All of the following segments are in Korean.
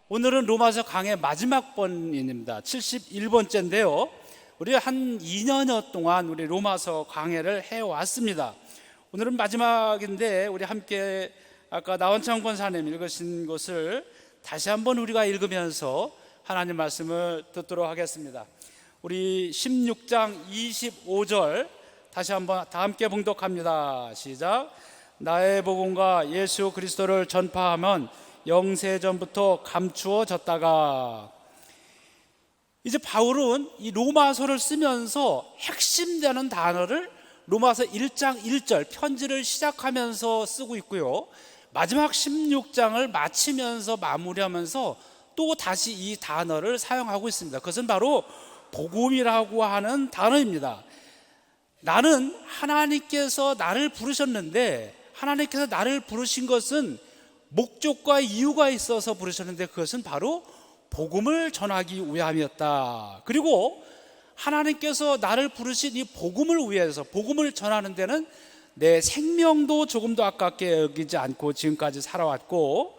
오늘은 로마서 강의 마지막 번입니다. 71번째인데요. 우리 한 2년여 동안 우리 로마서 강해를 해왔습니다. 오늘은 마지막인데 우리 함께 아까 나원창 권사님 읽으신 것을 다시 한번 우리가 읽으면서 하나님 말씀을 듣도록 하겠습니다. 우리 16장 25절 다시 한번 다 함께 봉독합니다. 시작. 나의 복음과 예수 그리스도를 전파하면 영세전부터 감추어졌다가. 이제 바울은 이 로마서를 쓰면서 핵심되는 단어를 로마서 1장 1절 편지를 시작하면서 쓰고 있고요, 마지막 16장을 마치면서 마무리하면서 또 다시 이 단어를 사용하고 있습니다. 그것은 바로 복음이라고 하는 단어입니다. 나는 하나님께서 나를 부르셨는데, 하나님께서 나를 부르신 것은 목적과 이유가 있어서 부르셨는데 그것은 바로 복음을 전하기 위함이었다. 그리고 하나님께서 나를 부르신 이 복음을 위해서, 복음을 전하는 데는 내 생명도 조금도 아깝게 여기지 않고 지금까지 살아왔고,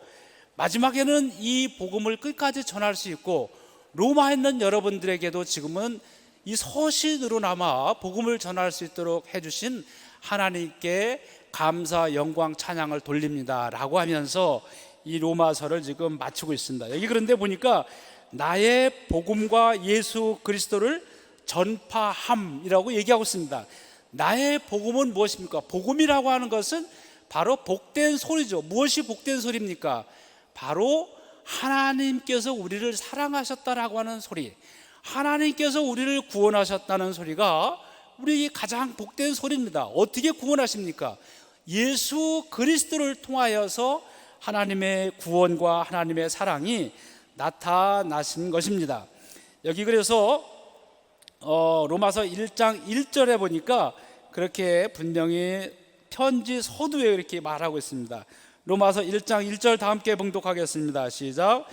마지막에는 이 복음을 끝까지 전할 수 있고, 로마에 있는 여러분들에게도 지금은 이 서신으로나마 복음을 전할 수 있도록 해주신 하나님께 감사, 영광, 찬양을 돌립니다 라고 하면서 이 로마서를 지금 마치고 있습니다. 여기 그런데 보니까 나의 복음과 예수 그리스도를 전파함이라고 얘기하고 있습니다. 나의 복음은 무엇입니까? 복음이라고 하는 것은 바로 복된 소리죠. 무엇이 복된 소리입니까? 바로 하나님께서 우리를 사랑하셨다라고 하는 소리, 하나님께서 우리를 구원하셨다는 소리가 우리 가장 복된 소리입니다. 어떻게 구원하십니까? 예수 그리스도를 통하여서 하나님의 구원과 하나님의 사랑이 나타나신 것입니다. 여기 그래서 로마서 1장 1절에 보니까 그렇게 분명히 편지 서두에 이렇게 말하고 있습니다. 로마서 1장 1절 다 함께 봉독하겠습니다. 시작.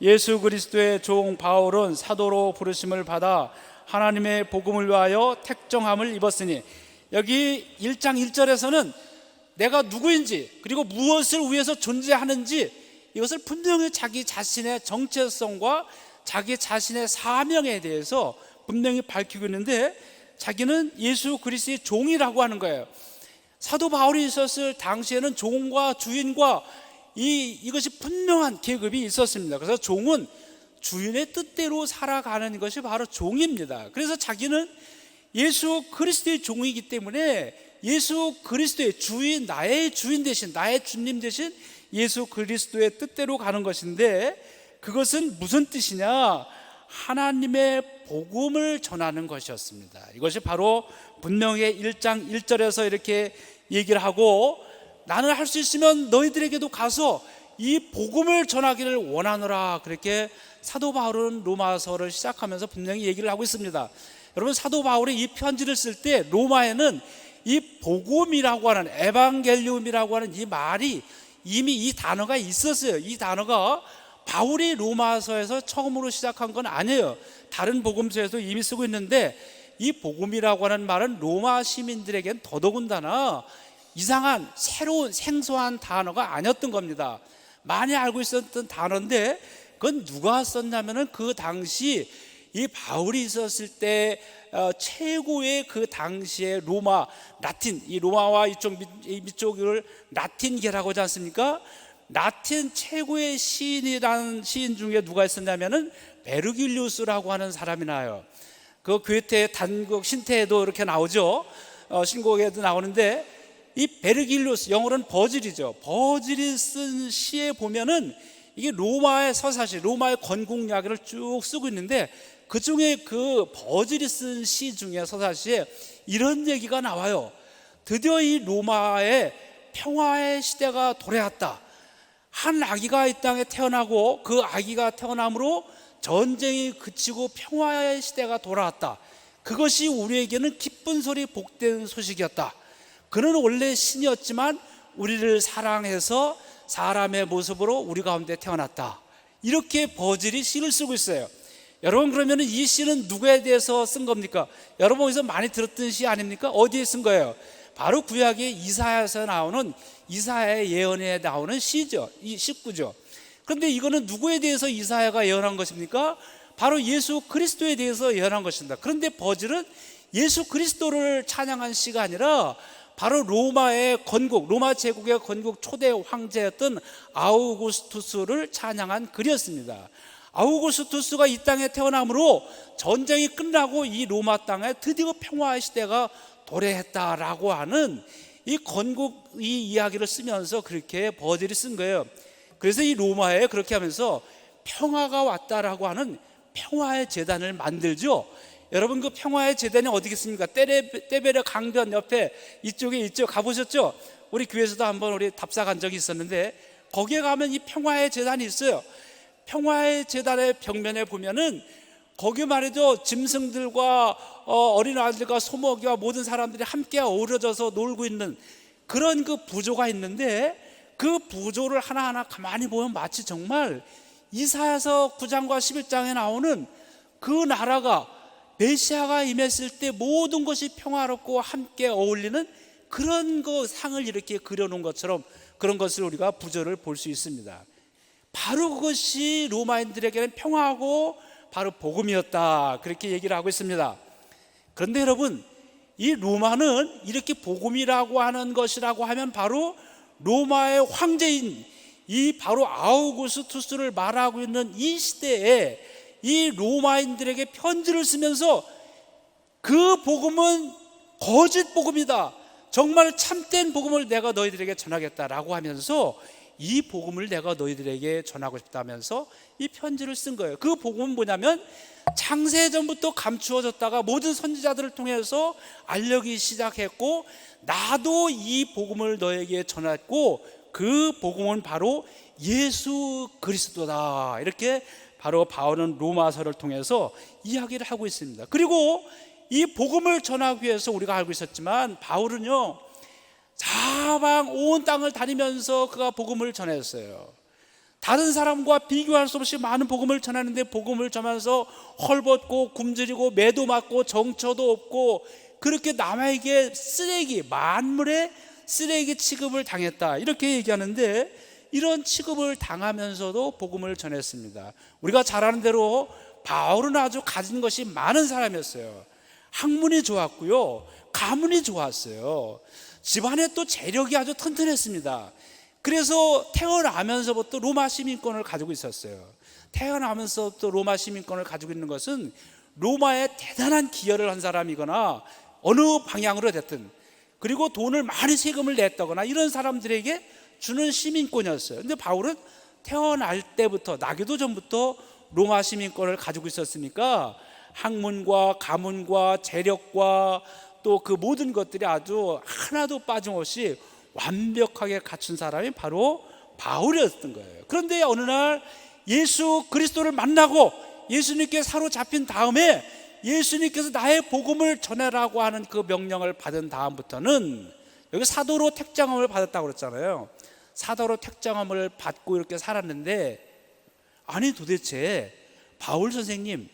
예수 그리스도의 종 바울은 사도로 부르심을 받아 하나님의 복음을 위하여 택정함을 입었으니, 여기 1장 1절에서는 내가 누구인지 그리고 무엇을 위해서 존재하는지 이것을 분명히 자기 자신의 정체성과 자기 자신의 사명에 대해서 분명히 밝히고 있는데, 자기는 예수 그리스도의 종이라고 하는 거예요. 사도 바울이 있었을 당시에는 종과 주인과 이것이 분명한 계급이 있었습니다. 그래서 종은 주인의 뜻대로 살아가는 것이 바로 종입니다. 그래서 자기는 예수 그리스도의 종이기 때문에 예수 그리스도의 주인, 나의 주인 대신, 나의 주님 대신 예수 그리스도의 뜻대로 가는 것인데, 그것은 무슨 뜻이냐? 하나님의 복음을 전하는 것이었습니다. 이것이 바로 분명히 1장 1절에서 이렇게 얘기를 하고, 나는 할 수 있으면 너희들에게도 가서 이 복음을 전하기를 원하노라, 그렇게 사도 바울은 로마서를 시작하면서 분명히 얘기를 하고 있습니다. 여러분, 사도 바울이 이 편지를 쓸 때 로마에는 이 복음이라고 하는, 에반겔리움이라고 하는 이 말이 이미 이 단어가 있었어요. 이 단어가 바울이 로마서에서 처음으로 시작한 건 아니에요. 다른 복음서에도 이미 쓰고 있는데, 이 복음이라고 하는 말은 로마 시민들에겐 더더군다나 이상한 새로운 생소한 단어가 아니었던 겁니다. 많이 알고 있었던 단어인데, 그건 누가 썼냐면은 그 당시 이 바울이 있었을 때 최고의 그 당시의 로마, 라틴, 이 로마와 이쪽을 라틴계라고 하지 않습니까? 라틴 최고의 시인이라는 시인 중에 누가 있었냐면은 베르길리우스라고 하는 사람이 나와요. 그 괴테 단국 신태에도 이렇게 나오죠. 신곡에도 나오는데, 이 베르길리우스, 영어로는 버질이죠. 버질이 쓴 시에 보면은 이게 로마의 서사시, 로마의 건국 이야기를 쭉 쓰고 있는데, 그 중에 그 버질이 쓴 시 중에 서사시에 이런 얘기가 나와요. 드디어 이 로마의 평화의 시대가 도래했다. 한 아기가 이 땅에 태어나고 그 아기가 태어남으로 전쟁이 그치고 평화의 시대가 돌아왔다. 그것이 우리에게는 기쁜 소리, 복된 소식이었다. 그는 원래 신이었지만 우리를 사랑해서 사람의 모습으로 우리 가운데 태어났다. 이렇게 버질이 시를 쓰고 있어요. 여러분, 그러면 이 시는 누구에 대해서 쓴 겁니까? 여러분 어디서 많이 들었던 시 아닙니까? 어디에 쓴 거예요? 바로 구약의 이사야에서 나오는, 이사야의 예언에 나오는 시죠. 이 19죠. 그런데 이거는 누구에 대해서 이사야가 예언한 것입니까? 바로 예수 그리스도에 대해서 예언한 것입니다. 그런데 버즐은 예수 그리스도를 찬양한 시가 아니라 바로 로마의 건국, 로마 제국의 건국 초대 황제였던 아우구스투스를 찬양한 글이었습니다. 아우구스투스가 이 땅에 태어남으로 전쟁이 끝나고 이 로마 땅에 드디어 평화의 시대가 도래했다라고 하는 이 건국 이 이야기를 쓰면서 그렇게 버즐이 쓴 거예요. 그래서 이 로마에 그렇게 하면서 평화가 왔다라고 하는 평화의 제단을 만들죠. 여러분, 그 평화의 제단이 어디겠습니까? 떼베레 강변 옆에 이쪽에 있죠. 가보셨죠? 우리 교회에서도 한번 우리 답사 간 적이 있었는데 거기에 가면 이 평화의 제단이 있어요. 평화의 제단의 벽면에 보면은 거기 말이죠, 짐승들과 어린아이들과 소먹이와 모든 사람들이 함께 어우러져서 놀고 있는 그런 그 부조가 있는데, 그 부조를 하나하나 가만히 보면 마치 정말 이사야서 9장과 11장에 나오는 그 나라가 메시아가 임했을 때 모든 것이 평화롭고 함께 어울리는 그런 그 상을 이렇게 그려놓은 것처럼 그런 것을 우리가 부조를 볼 수 있습니다. 바로 그것이 로마인들에게는 평화하고 바로 복음이었다, 그렇게 얘기를 하고 있습니다. 그런데 여러분, 이 로마는 이렇게 복음이라고 하는 것이라고 하면 바로 로마의 황제인 이 바로 아우구스투스를 말하고 있는 이 시대에 이 로마인들에게 편지를 쓰면서 그 복음은 거짓 복음이다, 정말 참된 복음을 내가 너희들에게 전하겠다라고 하면서 이 복음을 내가 너희들에게 전하고 싶다면서 이 편지를 쓴 거예요. 그 복음은 뭐냐면 창세전부터 감추어졌다가 모든 선지자들을 통해서 알려기 시작했고, 나도 이 복음을 너에게 전했고 그 복음은 바로 예수 그리스도다, 이렇게 바로 바울은 로마서를 통해서 이야기를 하고 있습니다. 그리고 이 복음을 전하기 위해서 우리가 알고 있었지만 바울은요, 사방 온 땅을 다니면서 그가 복음을 전했어요. 다른 사람과 비교할 수 없이 많은 복음을 전하는데, 복음을 전하면서 헐벗고 굶주리고 매도 맞고 정처도 없고 그렇게 남에게 쓰레기, 만물의 쓰레기 취급을 당했다, 이렇게 얘기하는데, 이런 취급을 당하면서도 복음을 전했습니다. 우리가 잘 아는 대로 바울은 아주 가진 것이 많은 사람이었어요. 학문이 좋았고요, 가문이 좋았어요. 집안에 또 재력이 아주 튼튼했습니다. 그래서 태어나면서부터 로마 시민권을 가지고 있었어요. 태어나면서부터 로마 시민권을 가지고 있는 것은 로마에 대단한 기여를 한 사람이거나 어느 방향으로 됐든, 그리고 돈을 많이 세금을 냈다거나 이런 사람들에게 주는 시민권이었어요. 근데 바울은 태어날 때부터, 나기도 전부터 로마 시민권을 가지고 있었으니까 학문과 가문과 재력과 또 그 모든 것들이 아주 하나도 빠짐없이 완벽하게 갖춘 사람이 바로 바울이었던 거예요. 그런데 어느 날 예수 그리스도를 만나고 예수님께 사로잡힌 다음에 예수님께서 나의 복음을 전해라고 하는 그 명령을 받은 다음부터는, 여기 사도로 택장함을 받았다고 그랬잖아요. 사도로 택장함을 받고 이렇게 살았는데, 아니 도대체 바울 선생님,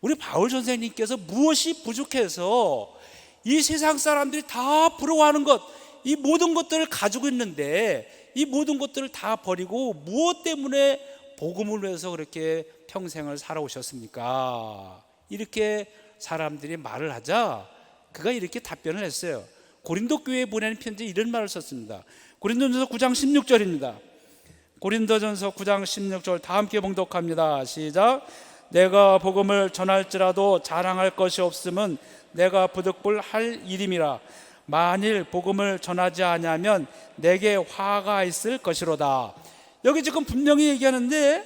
우리 바울 선생님께서 무엇이 부족해서 이 세상 사람들이 다 부러워하는 것, 이 모든 것들을 가지고 있는데 이 모든 것들을 다 버리고 무엇 때문에 복음을 위해서 그렇게 평생을 살아오셨습니까? 이렇게 사람들이 말을 하자 그가 이렇게 답변을 했어요. 고린도 교회에 보내는 편지에 이런 말을 썼습니다. 고린도전서 9장 16절입니다. 고린도전서 9장 16절 다 함께 봉독합니다. 시작. 내가 복음을 전할지라도 자랑할 것이 없음은 내가 부득불할 일임이라. 만일 복음을 전하지 않으면 내게 화가 있을 것이로다. 여기 지금 분명히 얘기하는데,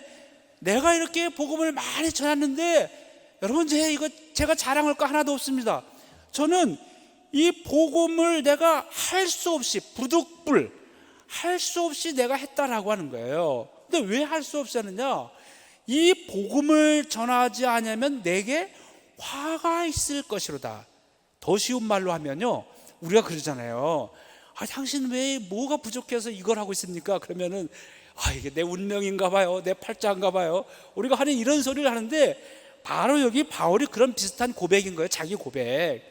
내가 이렇게 복음을 많이 전했는데 여러분, 제가 자랑할 거 하나도 없습니다. 저는 이 복음을 내가 할 수 없이, 부득불 할 수 없이 내가 했다라고 하는 거예요. 근데 왜 할 수 없이 하느냐? 이 복음을 전하지 않으면 내게 화가 있을 것이로다. 더 쉬운 말로 하면요, 우리가 그러잖아요. 당신 왜 뭐가 부족해서 이걸 하고 있습니까? 그러면은 이게 내 운명인가 봐요, 내 팔자인가 봐요. 우리가 하는 이런 소리를 하는데, 바로 여기 바울이 그런 비슷한 고백인 거예요. 자기 고백.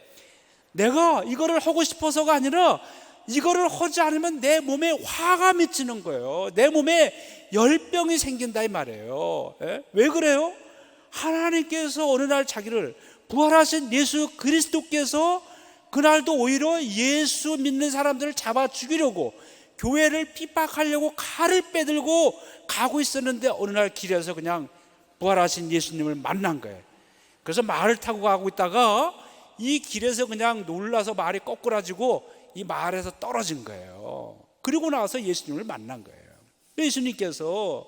내가 이거를 하고 싶어서가 아니라 이거를 하지 않으면 내 몸에 화가 미치는 거예요. 내 몸에 열병이 생긴다 이 말이에요. 왜 그래요? 하나님께서 어느 날 자기를 부활하신 예수 그리스도께서 그날도 오히려 예수 믿는 사람들을 잡아 죽이려고 교회를 핍박하려고 칼을 빼들고 가고 있었는데 어느 날 길에서 그냥 부활하신 예수님을 만난 거예요. 그래서 말을 타고 가고 있다가 이 길에서 그냥 놀라서 말이 거꾸라지고 이 말에서 떨어진 거예요. 그리고 나서 예수님을 만난 거예요. 예수님께서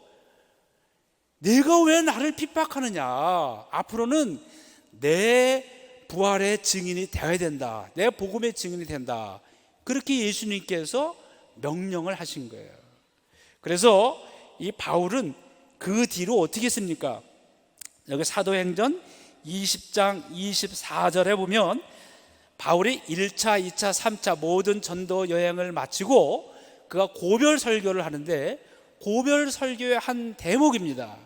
내가 왜 나를 핍박하느냐, 앞으로는 내 부활의 증인이 되어야 된다, 내 복음의 증인이 된다, 그렇게 예수님께서 명령을 하신 거예요. 그래서 이 바울은 그 뒤로 어떻게 했습니까? 여기 사도행전 20장 24절에 보면 바울이 1차, 2차, 3차 모든 전도 여행을 마치고 그가 고별 설교를 하는데, 고별 설교의 한 대목입니다.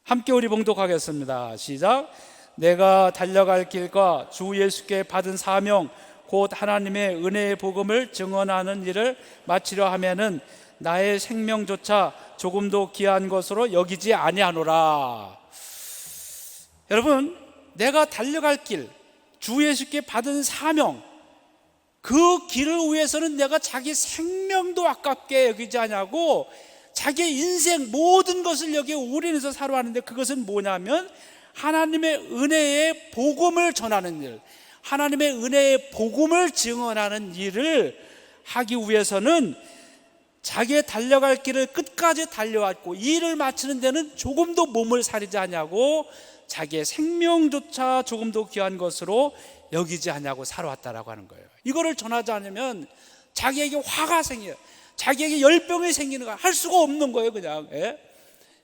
함께 우리 봉독하겠습니다. 시작. 내가 달려갈 길과 주 예수께 받은 사명 곧 하나님의 은혜의 복음을 증언하는 일을 마치려 하면은 나의 생명조차 조금도 귀한 것으로 여기지 아니하노라. 여러분, 내가 달려갈 길, 주 예수께 받은 사명, 그 길을 위해서는 내가 자기 생명도 아깝게 여기지 않냐고 자기의 인생 모든 것을 여기에 올인해서 살아왔는데, 그것은 뭐냐면 하나님의 은혜의 복음을 전하는 일, 하나님의 은혜의 복음을 증언하는 일을 하기 위해서는 자기의 달려갈 길을 끝까지 달려왔고 이 일을 마치는 데는 조금도 몸을 사리지 않냐고 자기의 생명조차 조금도 귀한 것으로 여기지 않냐고 살아왔다라고 하는 거예요. 이거를 전하지 않으면 자기에게 화가 생겨요. 자기에게 열병이 생기는 거야. 할 수가 없는 거예요, 그냥.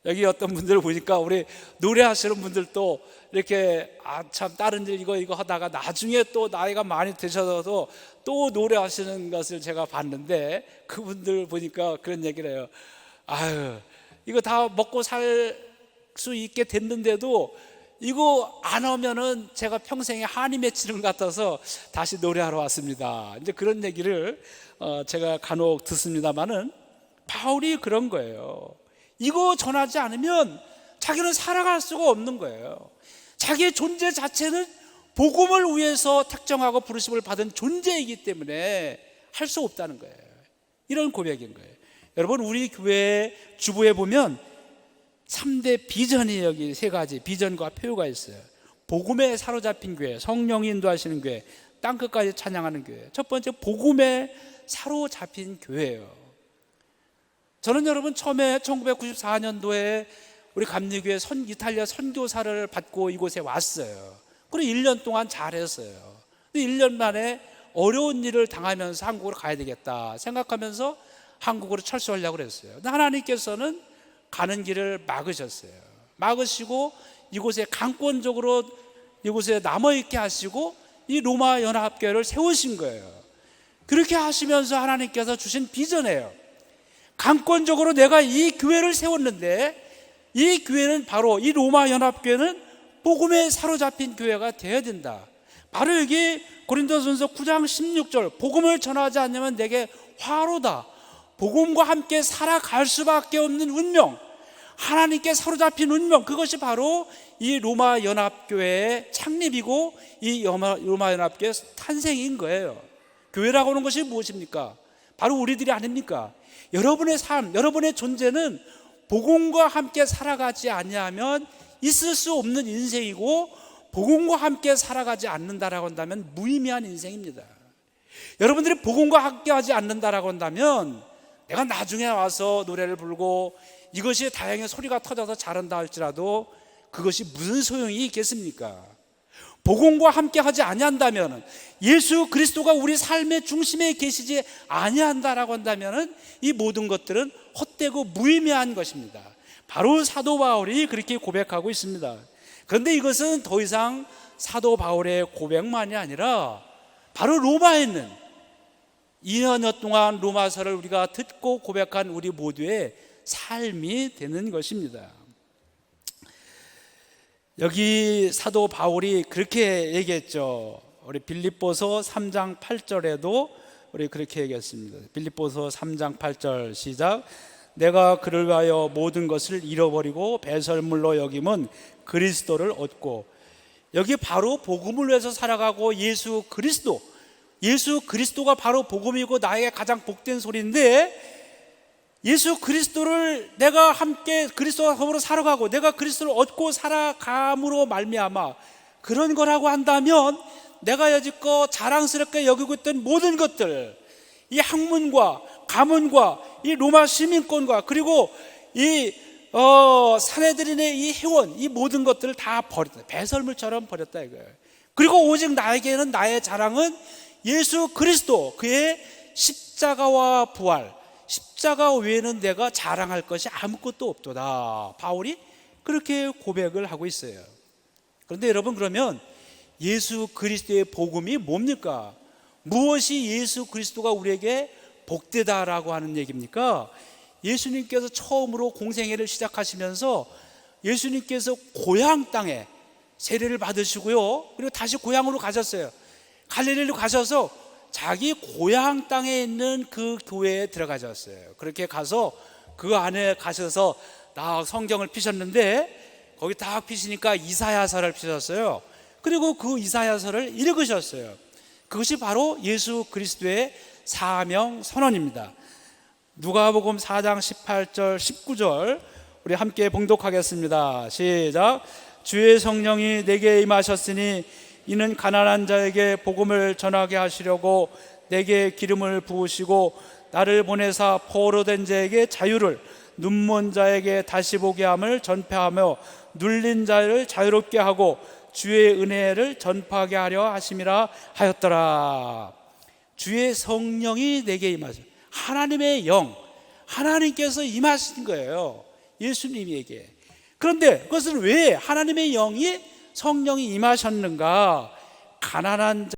여기 어떤 분들 보니까 우리 노래하시는 분들도 이렇게 참 다른 일 이거 하다가 나중에 또 나이가 많이 드셔서 또 노래하시는 것을 제가 봤는데, 그분들 보니까 그런 얘기를 해요. 아유, 이거 다 먹고 살 수 있게 됐는데도 이거 안 하면은 제가 평생에 한이 맺히는 것 같아서 다시 노래하러 왔습니다. 이제 그런 얘기를 제가 간혹 듣습니다만은 바울이 그런 거예요. 이거 전하지 않으면 자기는 살아갈 수가 없는 거예요. 자기의 존재 자체는 복음을 위해서 택정하고 부르심을 받은 존재이기 때문에 할 수 없다는 거예요. 이런 고백인 거예요. 여러분, 우리 교회 주부에 보면 3대 비전이 여기 세 가지 비전과 표가 있어요. 복음에 사로잡힌 교회, 성령이 인도하시는 교회, 땅끝까지 찬양하는 교회. 첫 번째, 복음에 사로잡힌 교회예요. 저는 여러분 처음에 1994년도에 우리 감리교회 이탈리아 선교사를 받고 이곳에 왔어요. 그리고 1년 동안 잘했어요. 1년 만에 어려운 일을 당하면서 한국으로 가야 되겠다 생각하면서 한국으로 철수하려고 그랬어요. 근데 하나님께서는 가는 길을 막으셨어요. 막으시고 이곳에 강권적으로 이곳에 남아있게 하시고 이 로마 연합교회를 세우신 거예요. 그렇게 하시면서 하나님께서 주신 비전이에요. 강권적으로 내가 이 교회를 세웠는데, 이 교회는 바로 이 로마 연합교회는 복음에 사로잡힌 교회가 되어야 된다. 바로 여기 고린도전서 9장 16절, 복음을 전하지 않으면 내게 화로다. 복음과 함께 살아갈 수밖에 없는 운명, 하나님께 사로잡힌 운명, 그것이 바로 이 로마 연합교회의 창립이고 이 로마 연합교회의 탄생인 거예요. 교회라고 하는 것이 무엇입니까? 바로 우리들이 아닙니까? 여러분의 삶, 여러분의 존재는 복음과 함께 살아가지 아니하면 있을 수 없는 인생이고, 복음과 함께 살아가지 않는다라고 한다면 무의미한 인생입니다. 여러분들이 복음과 함께 하지 않는다라고 한다면 내가 나중에 와서 노래를 부르고 이것이 다행히 소리가 터져서 잘한다 할지라도 그것이 무슨 소용이 있겠습니까? 복음과 함께 하지 아니한다면, 예수 그리스도가 우리 삶의 중심에 계시지 아니한다라고 한다면 이 모든 것들은 헛되고 무의미한 것입니다. 바로 사도 바울이 그렇게 고백하고 있습니다. 그런데 이것은 더 이상 사도 바울의 고백만이 아니라 바로 로마에 있는 2년여 동안 로마서를 우리가 듣고 고백한 우리 모두의 삶이 되는 것입니다. 여기 사도 바울이 그렇게 얘기했죠. 우리 빌립보서 3장 8절에도 우리 그렇게 얘기했습니다. 빌립보서 3장 8절 시작. 내가 그를 위하여 모든 것을 잃어버리고 배설물로 여김은 그리스도를 얻고. 여기 바로 복음을 위해서 살아가고 예수 그리스도가 바로 복음이고 나에게 가장 복된 소리인데, 예수 그리스도를 내가 함께 그리스도와 더불어 살아가고 내가 그리스도를 얻고 살아감으로 말미암아 그런 거라고 한다면, 내가 여지껏 자랑스럽게 여기고 있던 모든 것들, 이 학문과 가문과 이 로마 시민권과 그리고 이 사내들인의 이 회원, 이 모든 것들을 다 버렸다. 배설물처럼 버렸다 이거예요. 그리고 오직 나에게는, 나의 자랑은 예수 그리스도, 그의 십자가와 부활, 십자가 외에는 내가 자랑할 것이 아무것도 없도다. 바울이 그렇게 고백을 하고 있어요. 그런데 여러분, 그러면 예수 그리스도의 복음이 뭡니까? 무엇이 예수 그리스도가 우리에게 복되다라고 하는 얘기입니까? 예수님께서 처음으로 공생애를 시작하시면서 예수님께서 고향 땅에 세례를 받으시고요, 그리고 다시 고향으로 가셨어요. 갈릴리로 가셔서 자기 고향 땅에 있는 그 교회에 들어가셨어요. 그렇게 가서 그 안에 가셔서 딱 성경을 피셨는데, 거기 딱 피시니까 이사야서를 피셨어요. 그리고 그 이사야서를 읽으셨어요. 그것이 바로 예수 그리스도의 사명 선언입니다. 누가복음 4장 18절 19절 우리 함께 봉독하겠습니다. 시작. 주의 성령이 내게 임하셨으니 이는 가난한 자에게 복음을 전하게 하시려고 내게 기름을 부으시고 나를 보내사 포로된 자에게 자유를, 눈먼 자에게 다시 보게 함을 전파하며 눌린 자를 자유롭게 하고 주의 은혜를 전파하게 하려 하심이라 하였더라. 주의 성령이 내게 임하셔. 하나님의 영, 하나님께서 임하신 거예요, 예수님에게. 그런데 그것은 왜 하나님의 성령이 임하셨는가? 가난한